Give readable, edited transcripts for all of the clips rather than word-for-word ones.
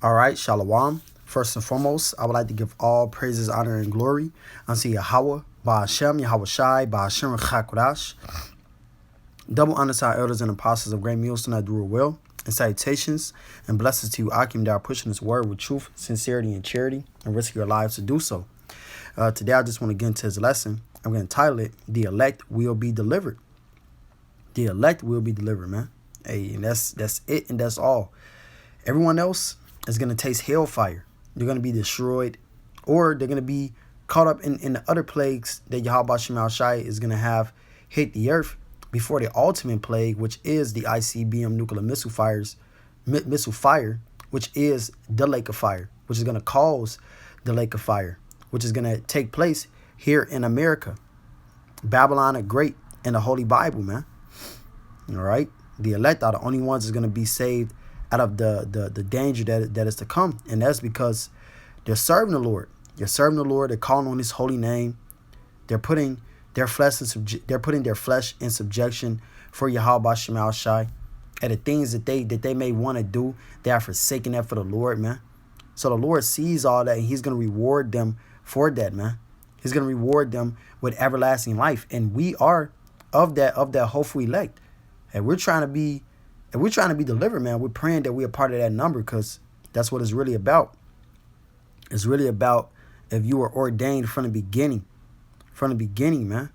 All right, Shalom. First and foremost, I would like to give all praises, honor, and glory unto Yahweh, Ba'ashem, Yahweh Shai, Ba'ashem, Chakodash. Double honor to our elders and apostles of Great Millstone that do it well. And salutations and blessings to you, Akim, that are pushing this word with truth, sincerity, and charity, and risk your lives to do so. Today, I just want to get into his lesson. I'm going to title it, The Elect Will Be Delivered. The elect will be delivered, man. Hey, and that's it, and that's all. Everyone else is going to taste hellfire. They're going to be destroyed, or they're going to be caught up in the other plagues that Yahweh Shema Shai is going to have hit the earth before the ultimate plague, which is the ICBM nuclear missile fire, which is the lake of fire, which is going to cause the lake of fire, which is going to take place here in America. Babylon the Great and the Holy Bible, man. All right. The elect are the only ones that's going to be saved out of the danger that is to come. And that's because they're serving the Lord. They're serving the Lord. They're calling on his holy name. They're putting their flesh in subjection for Yahweh Shema Shai. And the things that they may want to do, they are forsaking that for the Lord, man. So the Lord sees all that, and he's going to reward them for that, man. He's going to reward them with everlasting life. And we are of that hopeful elect. And we're trying to be delivered, man. We're praying that we're a part of that number, because that's what it's really about. It's really about if you were ordained from the beginning. From the beginning, man.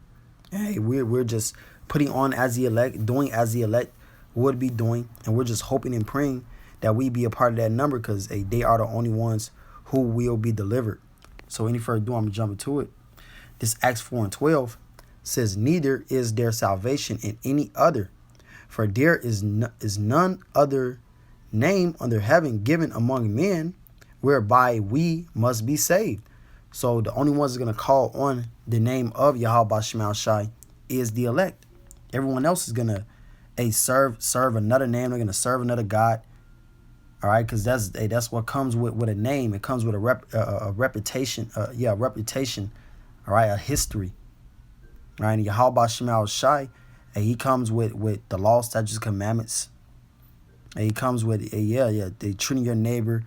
Hey, we're just putting on as the elect, doing as the elect would be doing. And we're just hoping and praying that we be a part of that number, because they are the only ones who will be delivered. So any further ado, I'm going to jump into it. This Acts 4:12 says, "Neither is there salvation in any other. For there is none other name under heaven given among men whereby we must be saved." So the only ones that are going to call on the name of Yahweh Shema Shai is the elect. Everyone else is going to serve another name. They're going to serve another God. All right, because that's what comes with a name. It comes with a reputation. Reputation. All right, a history. All right, and Yahweh Shema Shai, and he comes with the law, statutes, commandments. And he comes with they treating your neighbor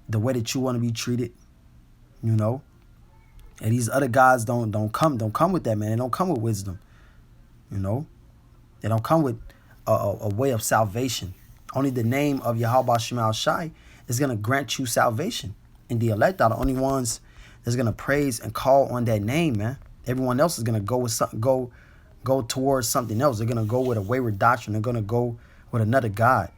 the way that you want to be treated, you know. And these other guys don't come with that, man. They don't come with wisdom, you know. They don't come with a way of salvation. Only the name of Yahweh Shema Shai is gonna grant you salvation, and the elect are the only ones that's gonna praise and call on that name, man. Everyone else is gonna go with something, go towards something else. They're going to go with a wayward doctrine. They're going to go with another God.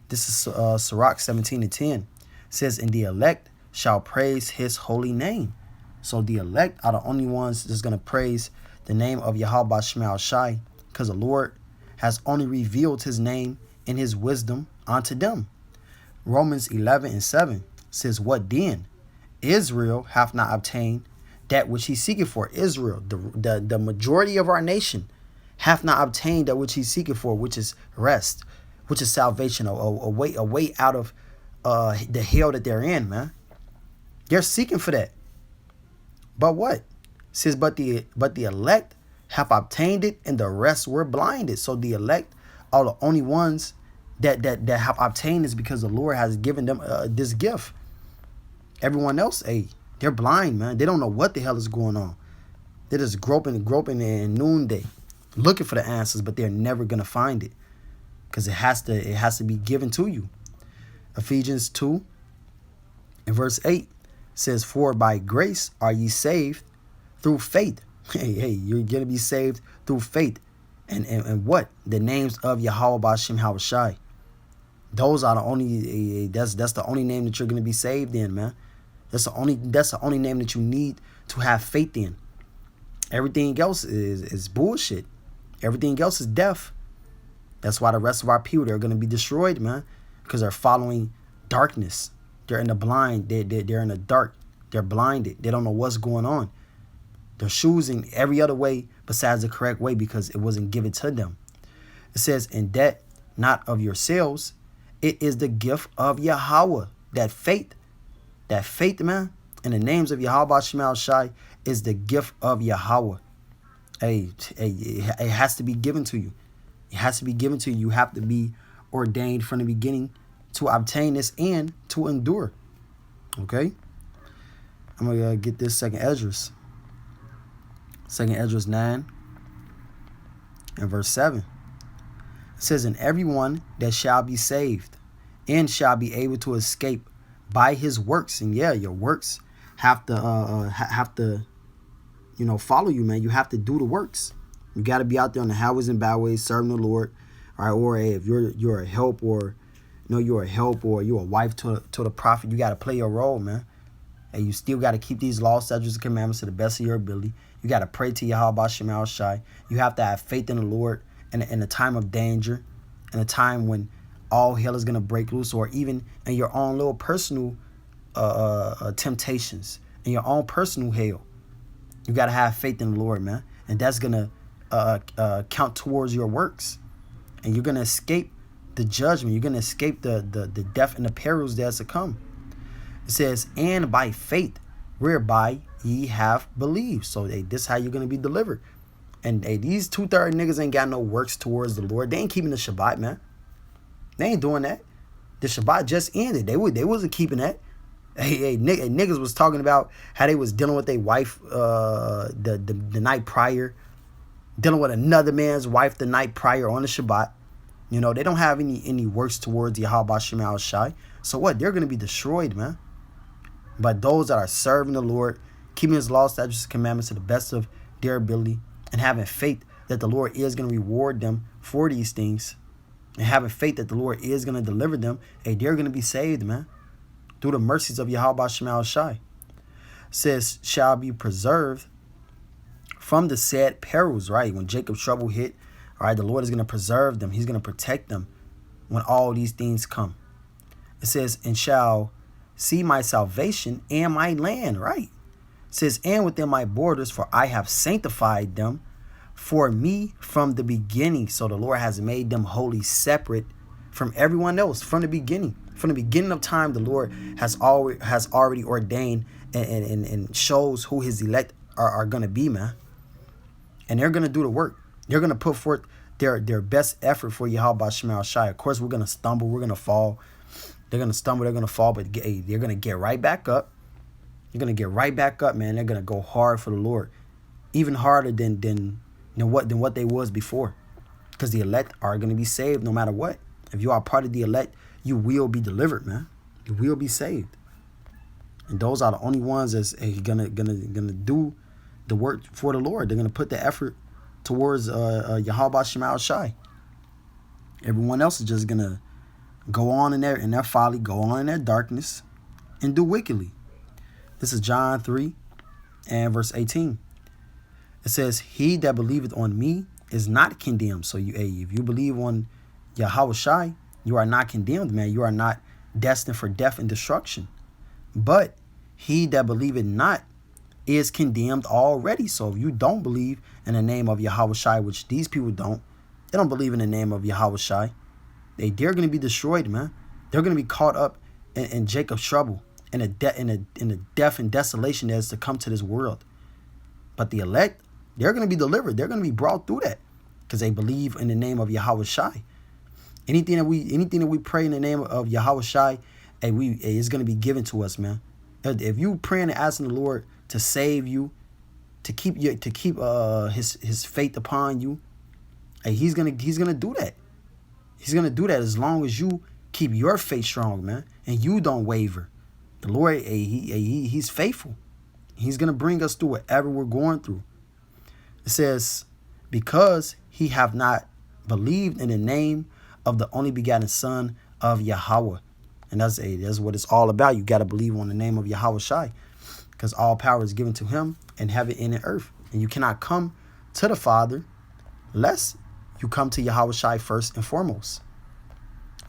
This is Sirach 17:10. It says, "And the elect shall praise his holy name." So the elect are the only ones that's going to praise the name of Yahweh Shema Shai, because the Lord has only revealed his name and his wisdom unto them. Romans 11:7 says, "What then? Israel hath not obtained that which he seeketh for." Israel, the majority of our nation, hath not obtained that which he seeketh for, which is rest, which is salvation, a way out of the hell that they're in, man. They're seeking for that. But what? It says, but the elect have obtained it, and the rest were blinded. So the elect are the only ones that have obtained this, because the Lord has given them this gift. Everyone else, they're blind, man. They don't know what the hell is going on. They're just groping in noonday, looking for the answers, but they're never gonna find it, because it has to be given to you. Ephesians 2 and verse 8 says, "For by grace are ye saved through faith." Hey, you're gonna be saved through faith, and what? The names of Yahweh Shema Shai. Those are the only. That's the only name that you're gonna be saved in, man. That's the only name that you need to have faith in. Everything else is bullshit. Everything else is death. That's why the rest of our people, they're going to be destroyed, man, because they're following darkness. They're in the blind. They're in the dark. They're blinded. They don't know what's going on. They're choosing every other way besides the correct way, because it wasn't given to them. It says, "And that not of yourselves, it is the gift of Yahweh." That faith, man, in the names of Yahweh Shema Shai is the gift of Yahweh. It has to be given to you. It has to be given to you. You have to be ordained from the beginning to obtain this and to endure. Okay? I'm going to get this second Esdras. Second Esdras 9 and verse 7. It says, and everyone that shall be saved and shall be able to escape by his works. And yeah, your works have to follow you, man. You have to do the works. You got to be out there on the highways and byways serving the Lord. All right, or hey, if you're a help, or you're a help, or you're a wife to the prophet, you got to play your role, man. And you still got to keep these laws, statutes, and commandments to the best of your ability. You got to pray to Yahweh Shem El Shai. You have to have faith in the Lord in a time of danger, in a time when all hell is going to break loose, or even in your own little personal temptations, in your own personal hell. You got to have faith in the Lord, man. And that's going to count towards your works. And you're going to escape the judgment. You're going to escape the death and the perils that's to come. It says, and by faith, whereby ye have believed. So this is how you're going to be delivered. And these 2/3 niggas ain't got no works towards the Lord. They ain't keeping the Shabbat, man. They ain't doing that. The Shabbat just ended. They wasn't keeping that. Niggas was talking about how they was dealing with their wife the night prior, dealing with another man's wife the night prior on the Shabbat. They don't have any works towards Yahweh Shem El Shai. So what? They're going to be destroyed, man. But those that are serving the Lord, keeping his laws, statutes, and commandments to the best of their ability, and having faith that the Lord is going to reward them for these things, and having faith that the Lord is going to deliver them, they're going to be saved, man, through the mercies of Yahweh Shem El Shai. It says, shall be preserved from the said perils, right? When Jacob's trouble hit, all right, the Lord is going to preserve them. He's going to protect them when all these things come. It says, and shall see my salvation and my land, right? It says, and within my borders, for I have sanctified them for me from the beginning. So the Lord has made them wholly separate from everyone else from the beginning. From the beginning of time, the Lord has already ordained and shows who his elect are going to be, man. And they're going to do the work. They're going to put forth their best effort for Yahweh Shem El Shai. Of course, we're going to stumble. We're going to fall. They're going to stumble. They're going to fall. But they're going to get right back up. They're going to get right back up, man. They're going to go hard for the Lord. Even harder than what they was before. Because the elect are going to be saved no matter what. If you are part of the elect, you will be delivered, man. You will be saved. And those are the only ones that's gonna do the work for the Lord. They're gonna put the effort towards Yahweh Shem El Shai. Everyone else is just gonna go on in their folly, go on in their darkness, and do wickedly. This is John 3 and verse 18. It says, he that believeth on me is not condemned. So if you believe on Yahweh Shai, you are not condemned, man. You are not destined for death and destruction. But he that believeth not is condemned already. So if you don't believe in the name of Yahweh Shai, which these people don't, they don't believe in the name of Yahweh Shai, they're going to be destroyed, man. They're going to be caught up in Jacob's trouble, in the death and desolation that is to come to this world. But the elect, they're going to be delivered. They're going to be brought through that because they believe in the name of Yahweh Shai. Anything that we pray in the name of Yahweh Shai, it's going to be given to us, man. If you praying and asking the Lord to save you, to keep his faith upon you, he's gonna do that. He's gonna do that as long as you keep your faith strong, man, and you don't waver. The Lord, he's faithful. He's gonna bring us through whatever we're going through. It says, because he have not believed in the name of the only begotten Son of Yahweh. And that's what it's all about. You got to believe on the name of Yahweh Shai, because all power is given to him in heaven and in earth. And you cannot come to the Father unless you come to Yahweh Shai first and foremost.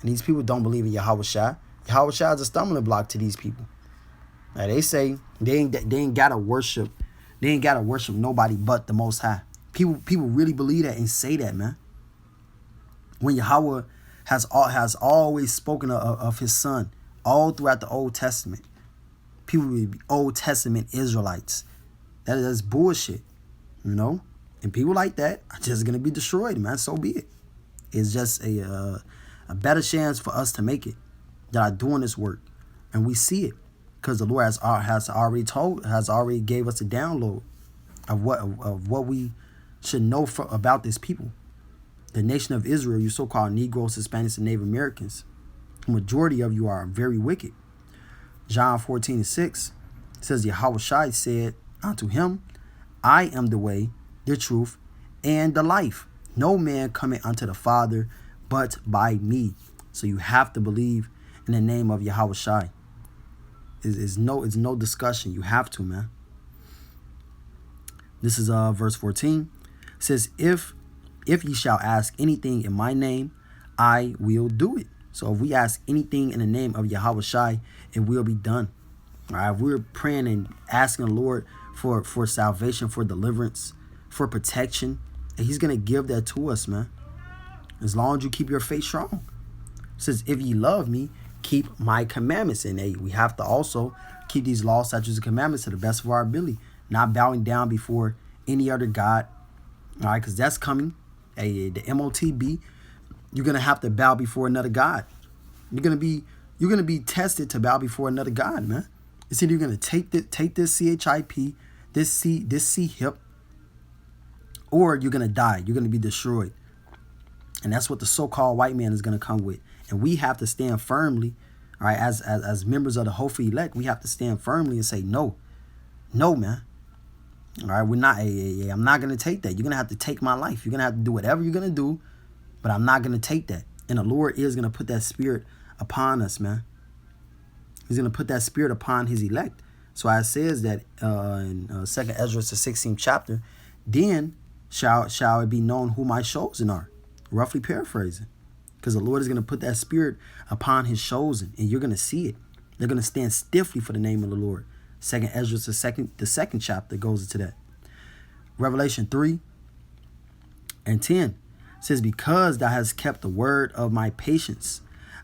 And these people don't believe in Yahweh Shai. Yahweh Shai is a stumbling block to these people. Now they say they ain't gotta worship. They ain't gotta worship nobody but the Most High. People really believe that and say that, man. When Yahweh has always spoken of his son all throughout the Old Testament. People will be Old Testament Israelites. That's bullshit, And people like that are just going to be destroyed, man. So be it. It's just a better chance for us to make it. that are doing this work. And we see it because the Lord has already gave us a download of what we should know about this people. The nation of Israel, you so-called Negroes, Hispanics, and Native Americans, the majority of you are very wicked. John 14:6 says, Yahushua said unto him, I am the way, the truth, and the life. No man cometh unto the Father but by me. So you have to believe in the name of Yahushua. It's no discussion. You have to, man. This is verse 14. It says, if ye shall ask anything in my name, I will do it. So if we ask anything in the name of Yahushua, it will be done. All right, if we're praying and asking the Lord for salvation, for deliverance, for protection, and he's going to give that to us, man. As long as you keep your faith strong. It says, if ye love me, keep my commandments. And we have to also keep these laws, statutes, and commandments to the best of our ability. Not bowing down before any other God. All right, because that's coming. The MOTB, you're going to have to bow before another God. You're going to be tested to bow before another God, man. It's either you're going to take this CHIP, this C hip, or you're going to die. You're going to be destroyed. And that's what the so-called white man is going to come with. And we have to stand firmly, all right, as members of the hopeful elect, we have to stand firmly and say, no, man. All right, we're not, I'm not going to take that. You're going to have to take my life. You're going to have to do whatever you're going to do, but I'm not going to take that. And the Lord is going to put that spirit upon us, man. He's going to put that spirit upon his elect. So it says that in 2nd Ezra, the 16th chapter, then shall it be known who my chosen are. Roughly paraphrasing. Because the Lord is going to put that spirit upon his chosen, and you're going to see it. They're going to stand stiffly for the name of the Lord. 2nd Ezra, the second chapter goes into that. Revelation 3:10 says, because thou hast kept the word of my patience,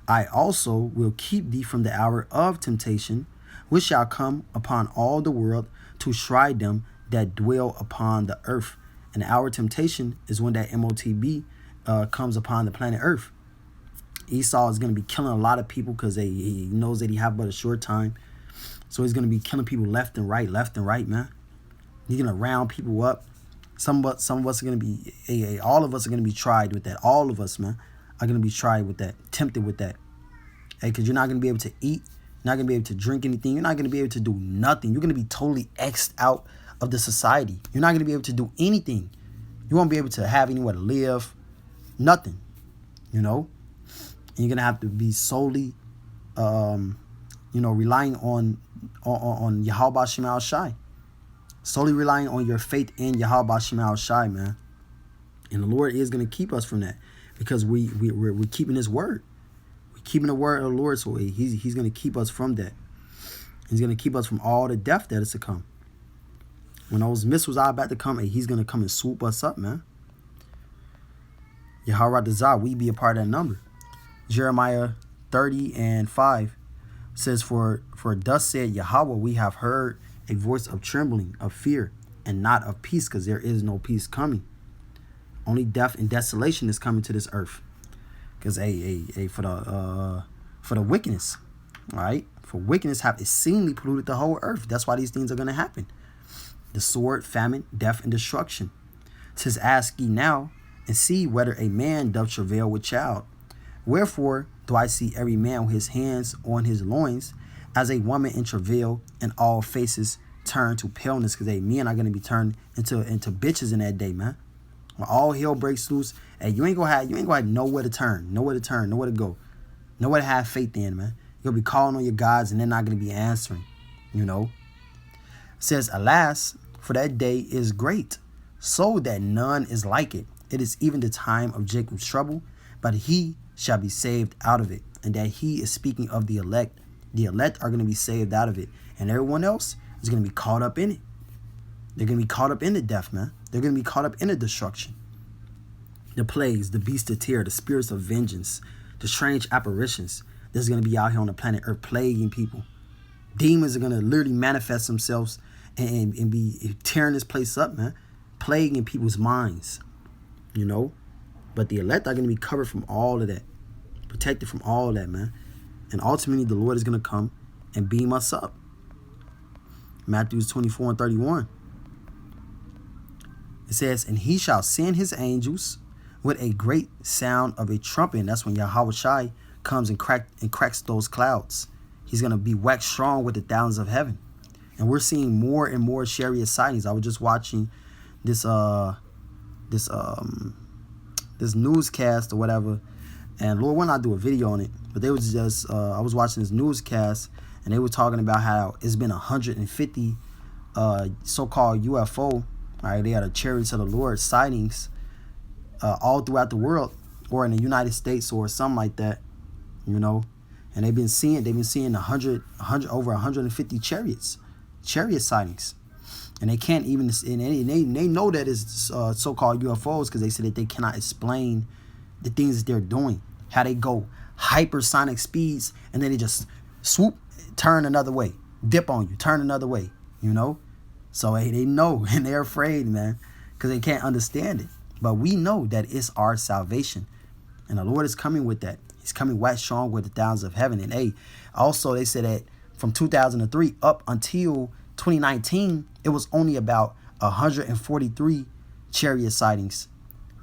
I also will keep thee from the hour of temptation, which shall come upon all the world to try them that dwell upon the earth. And the hour of temptation is when that MOTB comes upon the planet Earth. Esau is going to be killing a lot of people because he knows that he have but a short time. So he's going to be killing people left and right, man. He's going to round people up. Some of us are going to be, all of us are going to be tried with that. All of us, man, are going to be tried with that, tempted with that. Because you're not going to be able to eat. You're not going to be able to drink anything. You're not going to be able to do nothing. You're going to be totally X'd out of the society. You're not going to be able to do anything. You won't be able to have anywhere to live. Nothing. And you're going to have to be solely, relying on Yahweh Shema Shai. Solely relying on your faith in Yahweh Shema Shai, man. And the Lord is going to keep us from that because we're keeping his word. We're keeping the word of the Lord, so he's going to keep us from that. He's going to keep us from all the death that is to come. When those missiles are about to come, he's going to come and swoop us up, man. Yahweh Dazah, we be a part of that number. Jeremiah 30:5 says, For thus said Yahweh, we have heard a voice of trembling, of fear, and not of peace, because there is no peace coming. Only death and desolation is coming to this earth. Because for the wickedness, all right? For wickedness have exceedingly polluted the whole earth. That's why these things are going to happen. The sword, famine, death, and destruction. It says, ask ye now, and see whether a man doth travail with child. Wherefore do I see every man with his hands on his loins, as a woman in travail, and all faces turn to paleness, because men are going to be turned into bitches in that day, man. When all hell breaks loose, you ain't gonna have nowhere to turn, nowhere to go, nowhere to have faith in, man. You'll be calling on your gods, and they're not going to be answering. It says, alas, for that day is great, so that none is like it. It is even the time of Jacob's trouble, but he shall be saved out of it. And that he is speaking of the elect. The elect are going to be saved out of it. And everyone else is going to be caught up in it. They're going to be caught up in the death, man. They're going to be caught up in the destruction. The plagues, the beasts of terror, the spirits of vengeance, the strange apparitions that's going to be out here on the planet Earth plaguing people. Demons are going to literally manifest themselves and be tearing this place up, man. Plaguing people's minds. But the elect are going to be covered from all of that. Protected from all of that, man. And ultimately, the Lord is going to come and beam us up. Matthew 24 and 31. It says, and he shall send his angels with a great sound of a trumpet. And that's when Yahweh Shai comes and cracks those clouds. He's going to be waxed strong with the thousands of heaven. And we're seeing more and more chariot sightings. I was just watching this newscast or whatever, and Lord will not do a video on it, but they was just I was watching this newscast, and they were talking about how it's been 150 so-called UFO, all right, they had a Chariots of the Lord sightings all throughout the world, or in the United States or something like that, you know. And they've been seeing over 150 chariot sightings. And they can't even, and they know that it's so-called UFOs because they said that they cannot explain the things that they're doing. How they go hypersonic speeds and then they just swoop, turn another way, dip on you, turn another way, you know? So hey, they know and they're afraid, man, because they can't understand it. But we know that it's our salvation. And the Lord is coming with that. He's coming waxed strong with the thousands of heaven. And hey, also they said that from 2003 up until 2019, it was only about 143 chariot sightings.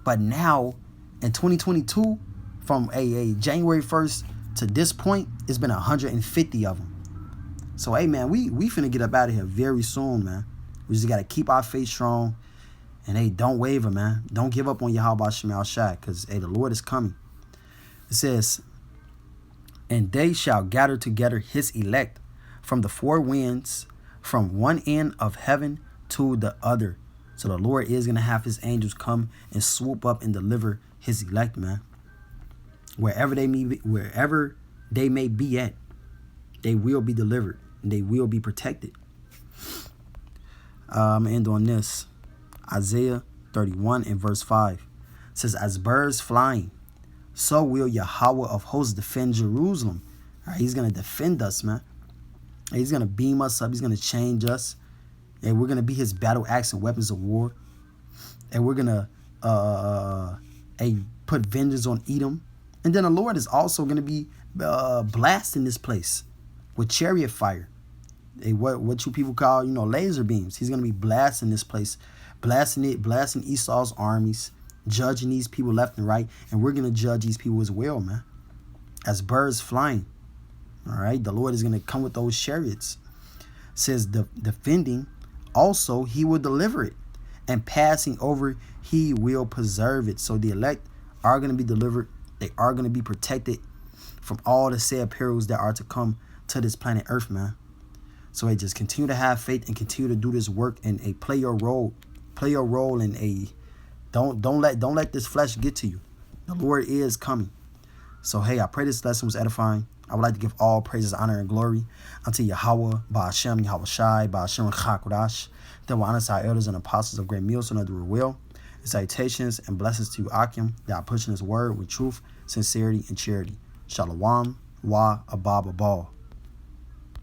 But now in 2022, from a January 1st to this point, it's been 150 of them. So hey man, we finna get up out of here very soon, man. We just gotta keep our faith strong. And hey, don't waver, man. Don't give up on Yahweh Shai Shai, because hey, the Lord is coming. It says, and they shall gather together his elect from the four winds, from one end of heaven to the other. So the Lord is going to have his angels come and swoop up and deliver his elect, man. Wherever they may be at, they will be delivered. And they will be protected. I'm going to end on this. Isaiah 31 and verse 5 says, as birds flying, so will Yahweh of hosts defend Jerusalem. All right, he's going to defend us, man. He's going to beam us up. He's going to change us. And we're going to be his battle axe and weapons of war. And we're going to put vengeance on Edom. And then the Lord is also going to be blasting this place with chariot fire. What you people call, you know, laser beams. He's going to be blasting this place, blasting Esau's armies, judging these people left and right. And we're going to judge these people as well, man. As birds flying. All right. The Lord is going to come with those chariots. It says defending. Also, he will deliver it. And passing over, he will preserve it. So the elect are going to be delivered. They are going to be protected from all the sad perils that are to come to this planet Earth, man. So hey, just continue to have faith and continue to do this work and play your role. Play your role in don't let this flesh get to you. The Lord is coming. So hey, I pray this lesson was edifying. I would like to give all praises, honor, and glory unto Yahweh, Ba'ashem, Yahweh Shai, Ba'ashem Chakodash. That will honor our elders and apostles of great meals and do will. And salutations and blessings to you, Akim, that are pushing his word with truth, sincerity, and charity. Shalom, wa abab abal.